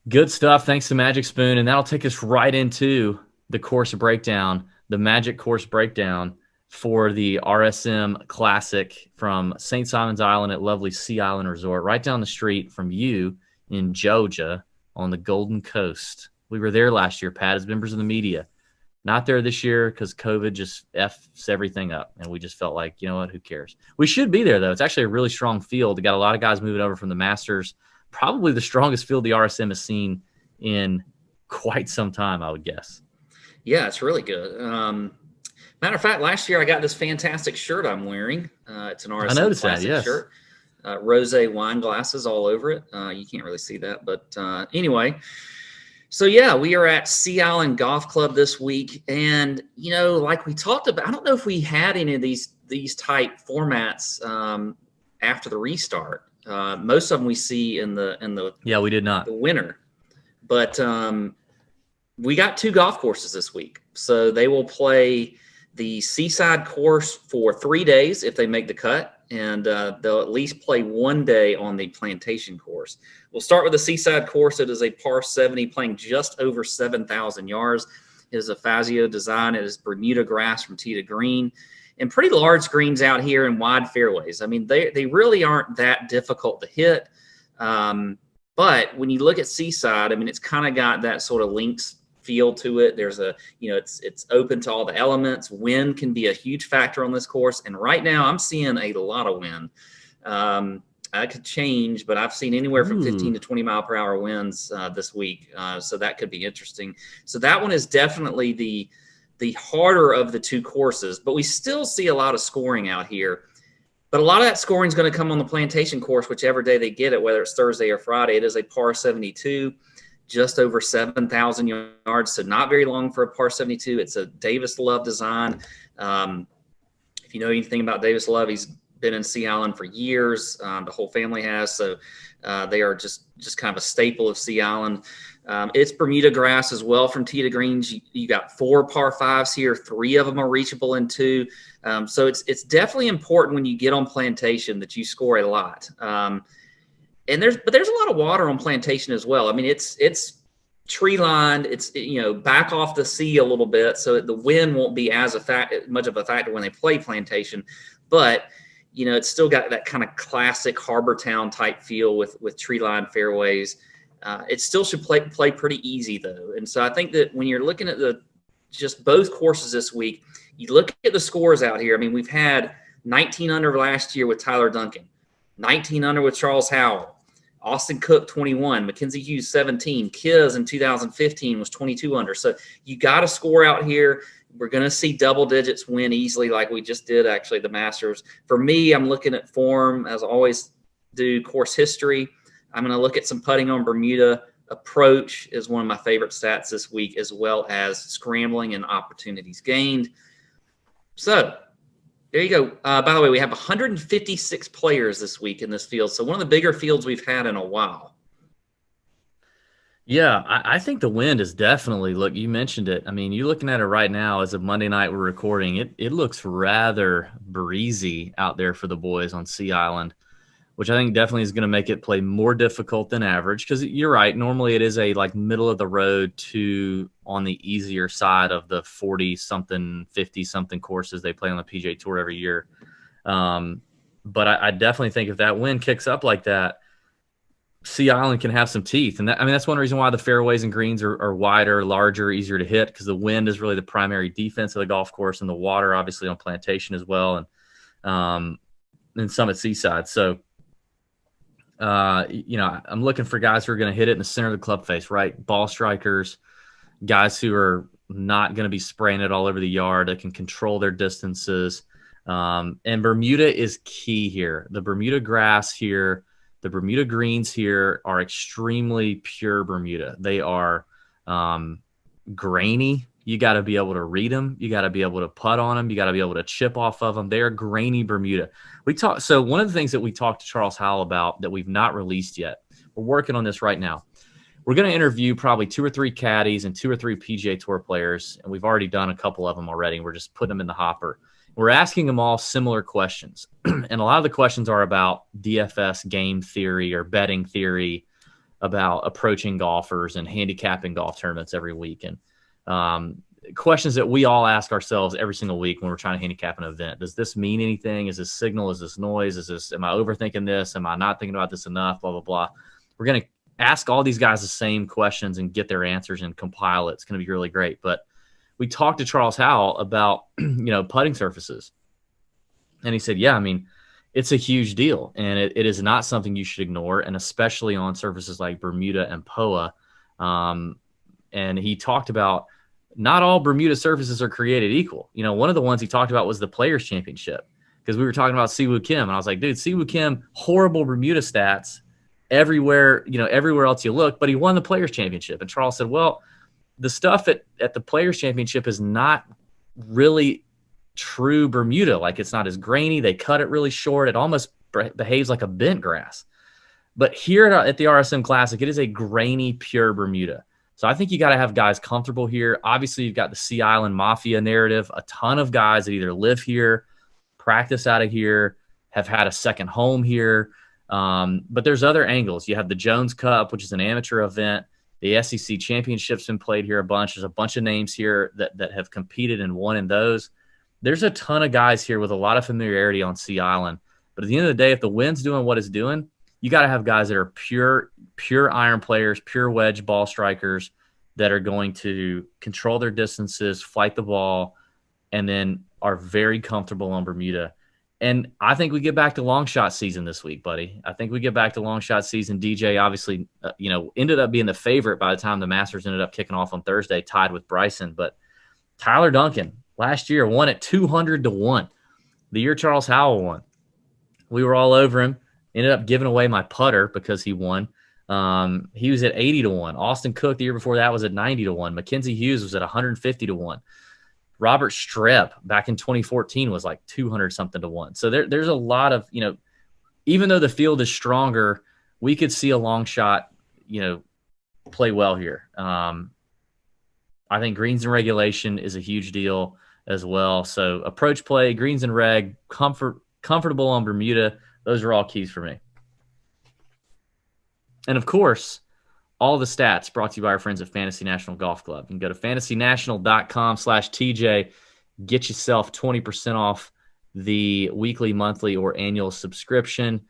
Good stuff. Thanks to Magic Spoon. And that'll take us right into the course breakdown, the Magic course breakdown for the RSM Classic from St. Simon's Island at lovely Sea Island Resort, right down the street from you in Georgia on the Golden Coast. We were there last year, Pat, as members of the media. Not there this year because COVID just F's everything up. And we just felt like, you know what, who cares? We should be there, though. It's actually a really strong field. They got a lot of guys moving over from the Masters, probably the strongest field the RSM has seen in quite some time, I would guess. Yeah, it's really good. Matter of fact, last year I got this fantastic shirt I'm wearing. It's an I RSM noticed that, Classic yes. shirt. Rosé wine glasses all over it. You can't really see that, but anyway. So yeah, we are at Sea Island Golf Club this week, and like we talked about, I don't know if we had any of these type formats after the restart. Most of them we see in the Yeah, we did not. the winter, but we got two golf courses this week. So they will play the Seaside course for 3 days if they make the cut, and they'll at least play one day on the Plantation course. We'll start with the Seaside course. It is a par 70 playing just over 7,000 yards. It is a Fazio design. It is Bermuda grass from tee to green and pretty large greens out here and wide fairways. I mean, they really aren't that difficult to hit. But when you look at Seaside, I mean, it's kind of got that sort of links feel to it. There's it's open to all the elements. Wind can be a huge factor on this course, and right now I'm seeing a lot of wind. That could change, but I've seen anywhere from 15 Ooh. to 20 mile per hour winds this week, so that could be interesting. So that one is definitely the harder of the two courses, but we still see a lot of scoring out here. But a lot of that scoring is going to come on the Plantation course, whichever day they get it, whether it's Thursday or Friday. It is a par 72, just over 7,000 yards, so not very long for a par 72. It's a Davis Love design. If you know anything about Davis Love, he's been in Sea Island for years. The whole family has, so they are just kind of a staple of Sea Island. It's Bermuda grass as well from tee to greens. You got four par fives here. Three of them are reachable in two. So it's definitely important when you get on Plantation that you score a lot. And there's a lot of water on Plantation as well. I mean, it's tree lined. It's back off the sea a little bit, so the wind won't be as much of a factor when they play Plantation. But it's still got that kind of classic harbor town type feel with tree lined fairways. It still should play pretty easy though, and so I think that when you're looking at just both courses this week, you look at the scores out here. I mean, we've had 19 under last year with Tyler Duncan, 19 under with Charles Howell, Austin Cook 21, Mackenzie Hughes 17, Kiz in 2015 was 22 under. So you got to score out here. We're going to see double digits win easily, like we just did actually the Masters. For me, I'm looking at form as I always do, course history. I'm going to look at some putting on Bermuda. Approach is one of my favorite stats this week, as well as scrambling and opportunities gained. So there you go. By the way, we have 156 players this week in this field. So one of the bigger fields we've had in a while. Yeah, I think the wind is definitely, look, you mentioned it. I mean, you're looking at it right now as of Monday night we're recording. It looks rather breezy out there for the boys on Sea Island, which I think definitely is going to make it play more difficult than average. Because you're right, normally it is a like middle of the road to on the easier side of the 40-something, 50-something courses they play on the PGA Tour every year. But I definitely think if that wind kicks up like that, Sea Island can have some teeth. And that's one reason why the fairways and greens are wider, larger, easier to hit, because the wind is really the primary defense of the golf course, and the water obviously on Plantation as well, and some at Seaside. So I'm looking for guys who are going to hit it in the center of the club face, right? Ball strikers, guys who are not going to be spraying it all over the yard, that can control their distances. And Bermuda is key here. The Bermuda grass here, the Bermuda greens here are extremely pure Bermuda. They are grainy. You got to be able to read them. You got to be able to putt on them. You got to be able to chip off of them. They are grainy Bermuda. So one of the things that we talked to Charles Howell about that we've not released yet, we're working on this right now. We're going to interview probably 2 or 3 caddies and 2 or 3 PGA Tour players, and we've already done a couple of them already. We're just putting them in the hopper. We're asking them all similar questions, and a lot of the questions are about DFS game theory or betting theory, about approaching golfers and handicapping golf tournaments every week. And questions that we all ask ourselves every single week when we're trying to handicap an event. Does this mean anything? Is this signal? Is this noise? Am I overthinking this? Am I not thinking about this enough? Blah, blah, blah. We're going to ask all these guys the same questions and get their answers and compile it. It's going to be really great. But we talked to Charles Howell about, putting surfaces. And he said, yeah, I mean, it's a huge deal, and it is not something you should ignore, and especially on surfaces like Bermuda and POA. And he talked about not all Bermuda surfaces are created equal. One of the ones he talked about was the Players' Championship, because we were talking about Siwoo Kim, and I was like, dude, Siwoo Kim, horrible Bermuda stats everywhere, everywhere else you look, but he won the Players' Championship. And Charles said, well, the stuff at the Players' Championship is not really true Bermuda. Like, it's not as grainy. They cut it really short. It almost behaves like a bent grass. But here at the RSM Classic, it is a grainy, pure Bermuda. So I think you got to have guys comfortable here. Obviously, you've got the Sea Island Mafia narrative. A ton of guys that either live here, practice out of here, have had a second home here. But there's other angles. You have the Jones Cup, which is an amateur event. The SEC Championship's been played here a bunch. There's a bunch of names here that have competed and won in those. There's a ton of guys here with a lot of familiarity on Sea Island. But at the end of the day, if the wind's doing what it's doing, you got to have guys that are pure iron players, pure wedge ball strikers that are going to control their distances, flight the ball, and then are very comfortable on Bermuda. And I think we get back to long shot season this week, buddy. I think we get back to long shot season. DJ obviously, ended up being the favorite by the time the Masters ended up kicking off on Thursday, tied with Bryson. But Tyler Duncan last year won at 200-1. The year Charles Howell won, we were all over him. Ended up giving away my putter because he won. He was at 80-1. Austin Cook the year before that was at 90-1. Mackenzie Hughes was at 150-1. Robert Streb back in 2014 was like 200-something to 1. So there's a lot of, even though the field is stronger, we could see a long shot, play well here. I think greens and regulation is a huge deal as well. So approach play, greens and reg, comfortable on Bermuda. Those are all keys for me. And of course, all the stats brought to you by our friends at Fantasy National Golf Club. You can go to fantasynational.com/TJ, get yourself 20% off the weekly, monthly, or annual subscription.